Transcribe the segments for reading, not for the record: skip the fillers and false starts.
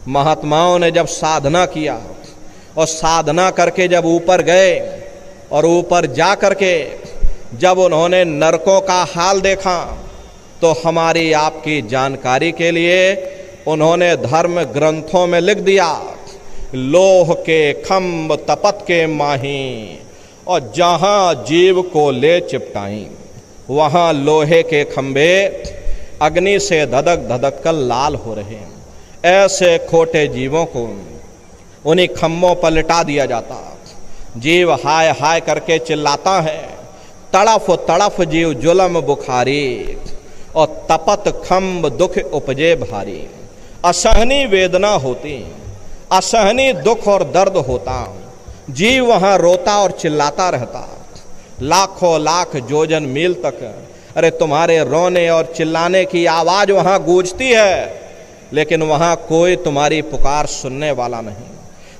महात्माओं ने जब साधना किया और साधना करके जब ऊपर गए और ऊपर जा करके जब उन्होंने नरकों का हाल देखा तो हमारी आपकी जानकारी के लिए उन्होंने धर्म ग्रंथों में लिख दिया, लोह के खम्भ तपत के माही, और जहाँ जीव को ले चिपटाई वहाँ लोहे के खंभे अग्नि से धधक धधक कर लाल हो रहे हैं। ऐसे खोटे जीवों को उन्हीं खम्भों पर लिटा दिया जाता। जीव हाय हाय करके चिल्लाता है, तड़फ तड़फ जीव जुलम बुखारी, और तपत खम्भ दुख उपजे भारी। असहनी वेदना होती, असहनी दुख और दर्द होता, जीव वहाँ रोता और चिल्लाता रहता। लाखों लाख जोजन मील तक अरे तुम्हारे रोने और चिल्लाने की आवाज वहाँ गूंजती है, लेकिन वहाँ कोई तुम्हारी पुकार सुनने वाला नहीं,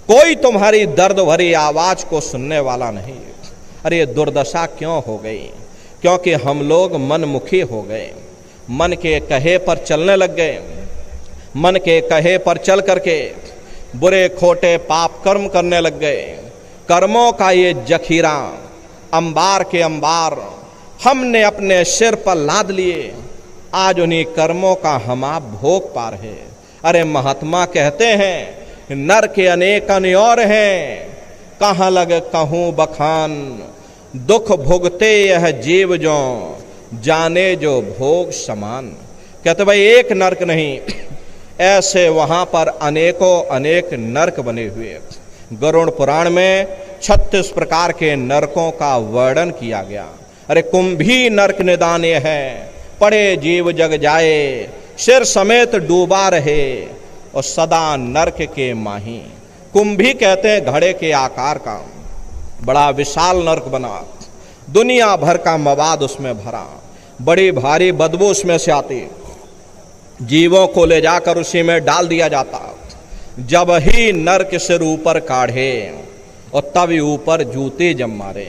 कोई तुम्हारी दर्द भरी आवाज को सुनने वाला नहीं। अरे ये दुर्दशा क्यों हो गई? क्योंकि हम लोग मनमुखी हो गए, मन के कहे पर चलने लग गए। मन के कहे पर चल करके बुरे खोटे पाप कर्म करने लग गए। कर्मों का ये जखीरा अंबार के अंबार हमने अपने सिर पर लाद लिए, आज उन्हीं कर्मों का हम आप भोग पा रहे। अरे महात्मा कहते हैं नर के अनेक और हैं, कहाँ लग कहूँ बखान, दुख भोगते यह जीव जो जाने जो भोग समान। कहते भाई एक नरक नहीं, ऐसे वहाँ पर अनेकों अनेक नरक बने हुए। गरुड़ पुराण में 36 प्रकार के नरकों का वर्णन किया गया। अरे कुंभी नरक निदान ये है, पड़े जीव जग जाए, सिर समेत डूबा रहे, और सदा नरक के माही। कुंभी कहते हैं घड़े के आकार का, बड़ा विशाल नरक बना, दुनिया भर का मवाद उसमें भरा, बड़ी भारी बदबू उसमें से आती, जीवों को ले जाकर उसी में डाल दिया जाता। जब ही नरक सिर ऊपर काढ़े और तभी ऊपर जूते जम मारे।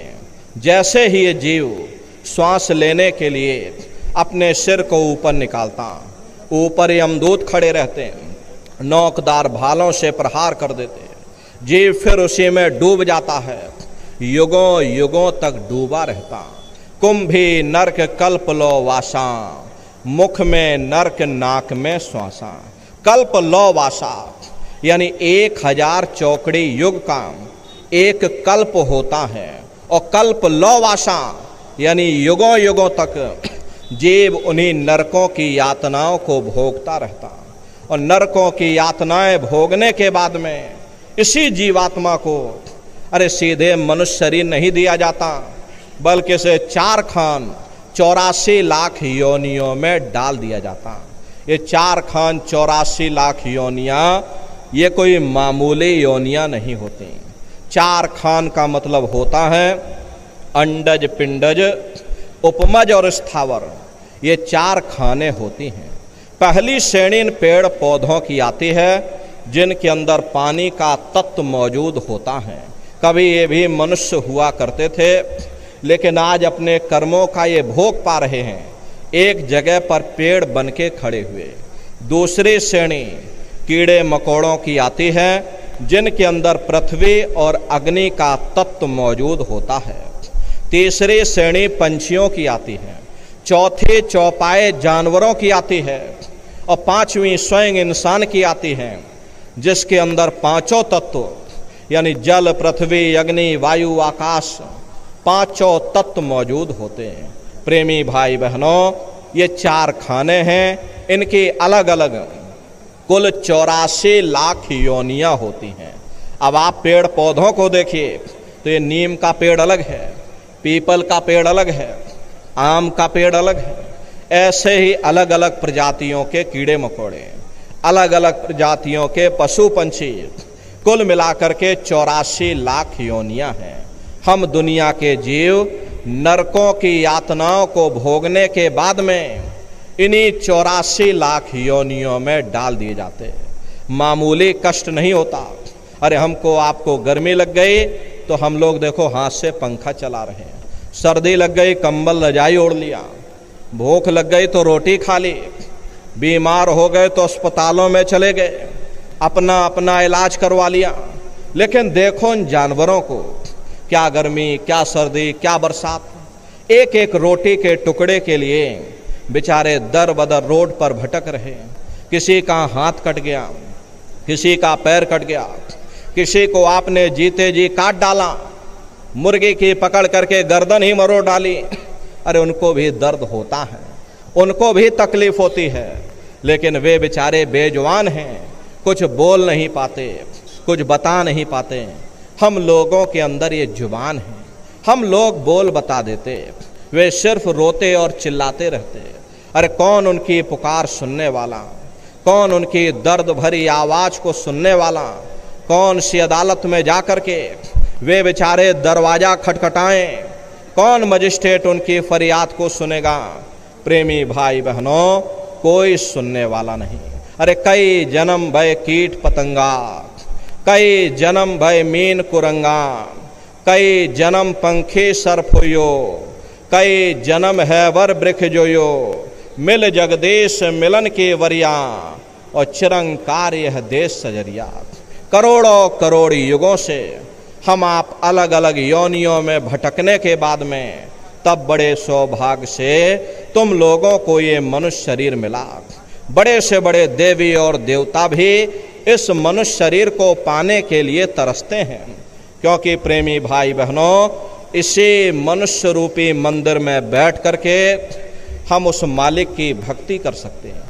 जैसे ही ये जीव श्वास लेने के लिए अपने सिर को ऊपर निकालता, ऊपर यमदूत खड़े रहते, नोकदार भालों से प्रहार कर देते। जीव फिर उसी में डूब जाता है, युगों युगों तक डूबा रहता। कुंभी नरक कल्प लो वासा, मुख में नरक नाक में श्वासा। कल्प लो वासा यानी 1000 चौकड़ी युग का एक कल्प होता है, और कल्प लो वासा यानी युगों युगों तक जीव उन्हीं नरकों की यातनाओं को भोगता रहता। और नरकों की यातनाएं भोगने के बाद में इसी जीवात्मा को अरे सीधे मनुष्य शरीर नहीं दिया जाता, बल्कि इसे 4 खान 84 लाख योनियों में डाल दिया जाता। ये 4 खान 84 लाख योनियाँ ये कोई मामूली योनियाँ नहीं होती। 4 खान का मतलब होता है अंडज, पिंडज, उपमज और स्थावर, ये 4 खाने होती हैं। पहली श्रेणी इन पेड़ पौधों की आती है जिनके अंदर पानी का तत्व मौजूद होता है। कभी ये भी मनुष्य हुआ करते थे, लेकिन आज अपने कर्मों का ये भोग पा रहे हैं, एक जगह पर पेड़ बन के खड़े हुए। दूसरी श्रेणी कीड़े मकोड़ों की आती है जिनके अंदर पृथ्वी और अग्नि का तत्व मौजूद होता है। तीसरी श्रेणी पंछियों की आती है। चौथी चौपाए जानवरों की आती है, और 5वीं स्वयं इंसान की आती है, जिसके अंदर 5 तत्व यानी जल, पृथ्वी, अग्नि, वायु, आकाश, 5 तत्व मौजूद होते हैं। प्रेमी भाई बहनों, ये 4 खाने हैं, इनकी अलग अलग कुल 84 लाख योनियाँ होती हैं। अब आप पेड़ पौधों को देखिए तो ये नीम का पेड़ अलग है, पीपल का पेड़ अलग है, आम का पेड़ अलग है। ऐसे ही अलग अलग प्रजातियों के कीड़े मकोड़े, अलग अलग प्रजातियों के पशु पंछी, कुल मिलाकर के 84 लाख योनियाँ हैं। हम दुनिया के जीव नरकों की यातनाओं को भोगने के बाद में इन्हीं 84 लाख योनियों में डाल दिए जाते हैं। मामूली कष्ट नहीं होता। अरे हमको आपको गर्मी लग गई तो हम लोग देखो हाथ से पंखा चला रहे हैं, सर्दी लग गई कंबल रजाई ओढ़ लिया, भूख लग गई तो रोटी खा ली, बीमार हो गए तो अस्पतालों में चले गए। अपना अपना इलाज करवा लिया। लेकिन देखो इन जानवरों को, क्या गर्मी, क्या सर्दी, क्या बरसात, एक एक रोटी के टुकड़े के लिए बेचारे दर बदर रोड पर भटक रहे। किसी का हाथ कट गया, किसी का पैर कट गया, किसी को आपने जीते जी काट डाला, मुर्गी की पकड़ करके गर्दन ही मरोड़ डाली। अरे उनको भी दर्द होता है, उनको भी तकलीफ होती है, लेकिन वे बेचारे बेजुबान हैं, कुछ बोल नहीं पाते, कुछ बता नहीं पाते। हम लोगों के अंदर ये जुबान है, हम लोग बोल बता देते, वे सिर्फ रोते और चिल्लाते रहते। अरे कौन उनकी पुकार सुनने वाला, कौन उनकी दर्द भरी आवाज को सुनने वाला, कौन सी अदालत में जा कर के वे बेचारे दरवाजा खटखटाएं, कौन मजिस्ट्रेट उनकी फरियाद को सुनेगा। प्रेमी भाई बहनों, कोई सुनने वाला नहीं। अरे कई जन्म भय कीट पतंगा, कई जन्म भय मीन कुरंगा, कई जन्म पंखी सर्प होयो, कई जन्म है वर वृक्ष जोयो, मिल जगदीश मिलन की वरिया, और चिरंकार यह देश सजरिया। करोड़ों करोड़ युगों से हम आप अलग अलग योनियों में भटकने के बाद में तब बड़े सौभाग्य से तुम लोगों को ये मनुष्य शरीर मिला। बड़े से बड़े देवी और देवता भी इस मनुष्य शरीर को पाने के लिए तरसते हैं, क्योंकि प्रेमी भाई बहनों, इसी मनुष्य रूपी मंदिर में बैठ करके हम उस मालिक की भक्ति कर सकते हैं।